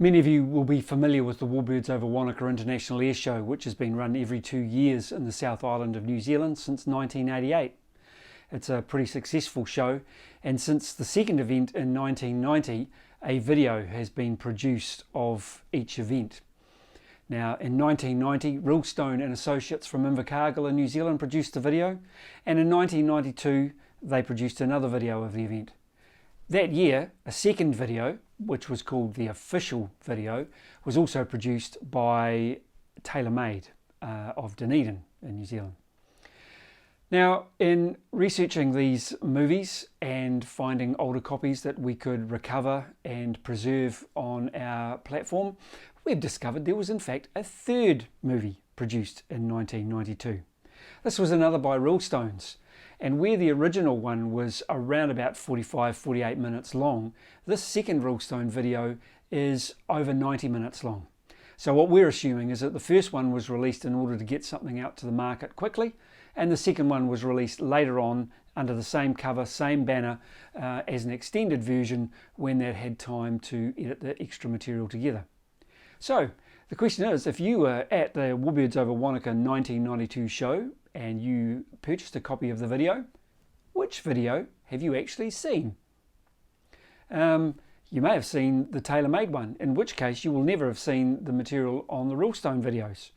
Many of you will be familiar with the Warbirds Over Wanaka International Airshow, which has been run every 2 years in the South Island of New Zealand since 1988. It's a pretty successful show, and since the second event in 1990, a video has been produced of each event. Now, in 1990, Rillstone and Associates from Invercargill in New Zealand produced the video, and in 1992, they produced another video of the event. That year, a second video, which was called the official video, was also produced by TaylorMade of Dunedin in New Zealand. Now, in researching these movies and finding older copies that we could recover and preserve on our platform, we've discovered there was in fact a third movie produced in 1992. This was another by Rillstones. And where the original one was around about 45-48 minutes long, this second Rillstone video is over 90 minutes long. So what we're assuming is that the first one was released in order to get something out to the market quickly, and the second one was released later on under the same cover, same banner, as an extended version when they had time to edit the extra material together. So the question is, if you were at the Warbirds Over Wanaka 1992 show and you purchased a copy of the video, which video have you actually seen? You may have seen the TaylorMade one, in which case you will never have seen the material on the Rillstone videos.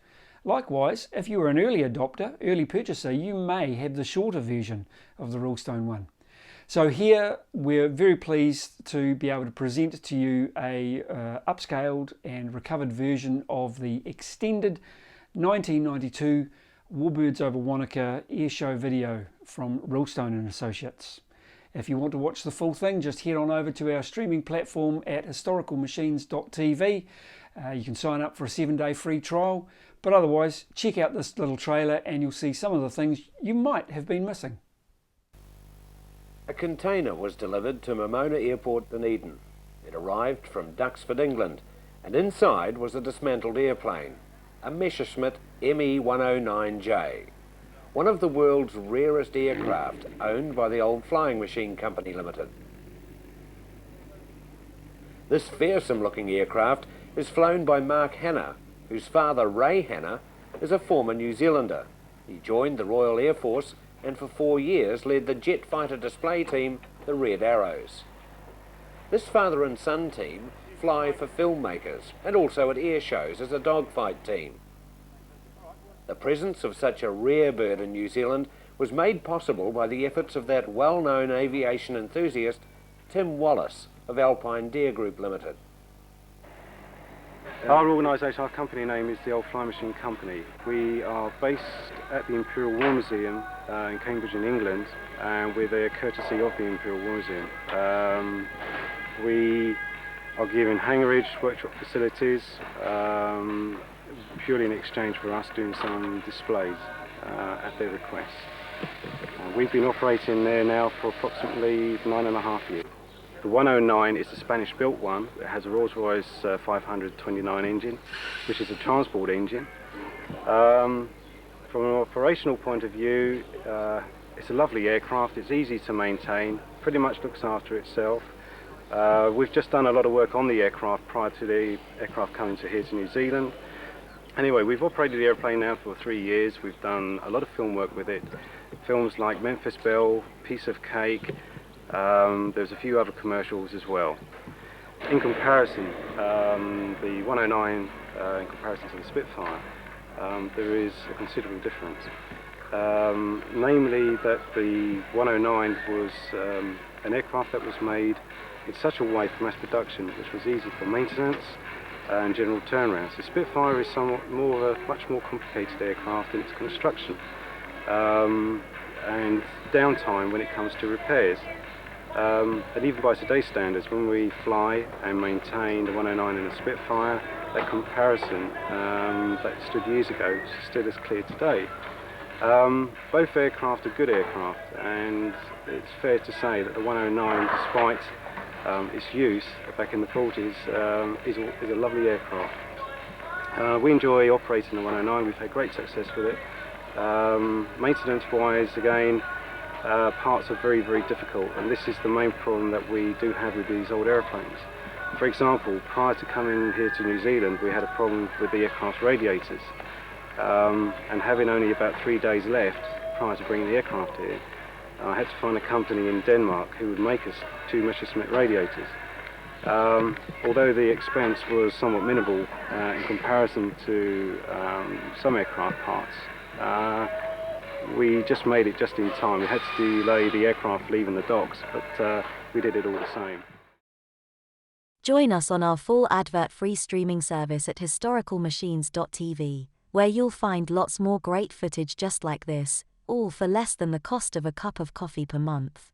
Likewise, if you were an early adopter, early purchaser, you may have the shorter version of the Rillstone one. So here we're very pleased to be able to present to you a upscaled and recovered version of the extended 1992 Warbirds Over Wanaka Airshow video from Rillstone and Associates. If you want to watch the full thing, just head on over to our streaming platform at historicalmachines.tv. You can sign up for a 7-day free trial, but otherwise check out this little trailer and you'll see some of the things you might have been missing. A container was delivered to Momona Airport, Dunedin. It arrived from Duxford, England, and inside was a dismantled airplane, a Messerschmitt Bf.109, one of the world's rarest aircraft owned by the Old Flying Machine Company Limited. This fearsome-looking aircraft is flown by Mark Hanna, whose father, Ray Hanna, is a former New Zealander. He joined the Royal Air Force and for 4 years led the jet fighter display team, the Red Arrows. This father and son team fly for filmmakers and also at air shows as a dogfight team. The presence of such a rare bird in New Zealand was made possible by the efforts of that well-known aviation enthusiast, Tim Wallace of Alpine Dare Group Limited. Our organisation, our company name is the Old Flying Machine Company. We are based at the Imperial War Museum in Cambridge in England, and we're there courtesy of the Imperial War Museum. We are given hangarage, workshop facilities, purely in exchange for us doing some displays at their request. We've been operating there now for approximately 9.5 years. The 109 is a Spanish-built one. It has a Rolls-Royce 529 engine, which is a transport engine. From an operational point of view, it's a lovely aircraft. It's easy to maintain, pretty much looks after itself. We've just done a lot of work on the aircraft prior to the aircraft coming here to New Zealand. Anyway, we've operated the airplane now for 3 years. We've done a lot of film work with it. Films like Memphis Belle, Piece of Cake. There's a few other commercials as well. In comparison, the 109 in comparison to the Spitfire, there is a considerable difference. Namely that the 109 was an aircraft that was made in such a way for mass production which was easy for maintenance and general turnarounds. The Spitfire is somewhat more of a much more complicated aircraft in its construction and downtime when it comes to repairs. And even by today's standards, when we fly and maintain the 109 and the Spitfire, that comparison that stood years ago is still as clear today. Both aircraft are good aircraft, and it's fair to say that the 109, despite its use back in the 40s, is a lovely aircraft. We enjoy operating the 109. We've had great success with it. Maintenance-wise, again, parts are very, very difficult, and this is the main problem that we do have with these old airplanes. For example, prior to coming here to New Zealand, we had a problem with the aircraft's radiators. And having only about 3 days left prior to bringing the aircraft here, I had to find a company in Denmark who would make us 2 Messerschmitt radiators. Although the expense was somewhat minimal in comparison to some aircraft parts, we just made it just in time. We had to delay the aircraft leaving the docks, but we did it all the same. Join us on our full advert-free streaming service at historicalmachines.tv, where you'll find lots more great footage just like this, all for less than the cost of a cup of coffee per month.